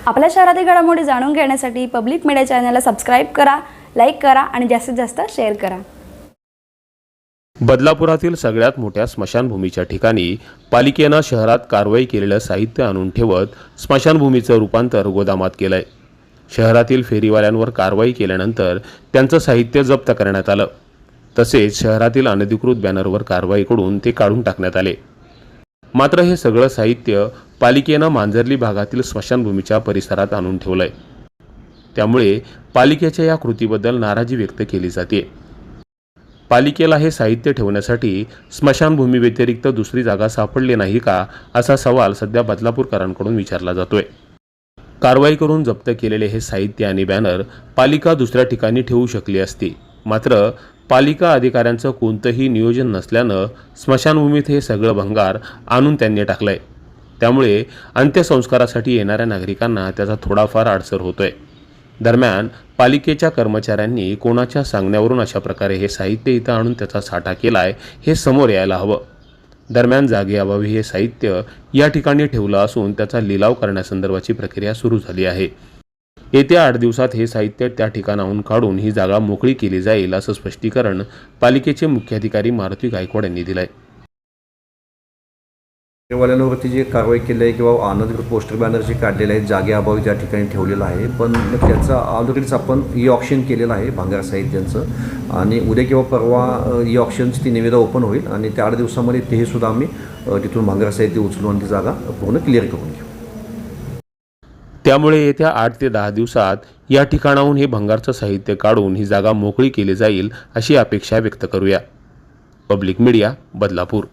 आपल्या शहरातील घडामोडी जाणून घेण्यासाठी पब्लिक मीडिया चॅनलला सबस्क्राईब करा, लाईक करा आणि जास्तीत जास्त शेअर करा। बदलापुरातील सगळ्यात मोठ्या स्मशानभूमीच्या ठिकाणी पालिकेने शहरात कारवाई केलेलं साहित्य आणून ठेवत स्मशानभूमीचं रूपांतर गोदामात केलंय। शहरातील फेरीवाल्यांवर कारवाई केल्यानंतर त्यांचं साहित्य जप्त करण्यात आलं। तसेच शहरातील अनधिकृत बॅनरवर कारवाई करून ते काढून टाकण्यात आले। मात्र हे सगळं साहित्य पालिकेने मांजर्ली भागातील स्मशानभूमीच्या परिसरात आणून ठेवलंय। त्यामुळे पालिकेच्या या कृतीबद्दल नाराजी व्यक्त केली जाते। पालिकेला हे साहित्य ठेवण्यासाठी स्मशानभूमी व्यतिरिक्त दुसरी जागा सापडली नाही का, असा सवाल सध्या बदलापूरकरांकडून विचारला जातोय। कारवाई करून जप्त केलेले हे साहित्य आणि बॅनर पालिका दुसऱ्या ठिकाणी ठेवू शकली असती, मात्र पालिका अधिकाऱ्यांचं कोणतंही नियोजन नसल्यानं स्मशानभूमीत हे सगळं भंगार आणून त्यांनी टाकलंय। त्यामुळे अंत्यसंस्कारासाठी येणाऱ्या नागरिकांना त्याचा थोडाफार अडसर होतोय। दरम्यान पालिकेच्या कर्मचाऱ्यांनी कोणाच्या सांगण्यावरून अशा प्रकारे हे साहित्य इथं आणून त्याचा साठा केलाय हे समोर यायला हवं। दरम्यान जागेअभावी हे साहित्य या ठिकाणी ठेवलं असून त्याचा लिलाव करण्यासंदर्भाची प्रक्रिया सुरू झाली आहे। येत्या 8 दिवसात हे साहित्य त्या ठिकाणाहून काढून ही जागा मोकळी केली जाईल, असं स्पष्टीकरण पालिकेचे मुख्याधिकारी मारुती गायकवाड यांनी दिलंय। फेरीवाल्यांवरती जे कारवाई केली आहे किंवा अनधिकृत पोस्टर बॅनर जे काढलेले आहेत जागेअभावी त्या ठिकाणी ठेवलेलं आहे, पण त्याचा ऑलरेडीच आपण ई ऑक्शन केलेलं आहे भंगार साहित्यांचं आणि उद्या किंवा परवा ई ऑक्शनची ती निविदा ओपन होईल आणि त्या 8 दिवसामध्ये तेही सुद्धा आम्ही तिथून भंगार साहित्य उचलून आणि ती जागा पूर्ण क्लिअर करून घेऊ। त्यामुळे येत्या 8 ते 10 दिवसात या ठिकाणाहून हे भंगारचं साहित्य काढून ही जागा मोकळी केली जाईल, अशी अपेक्षा व्यक्त करूया। Public media, Badlapur.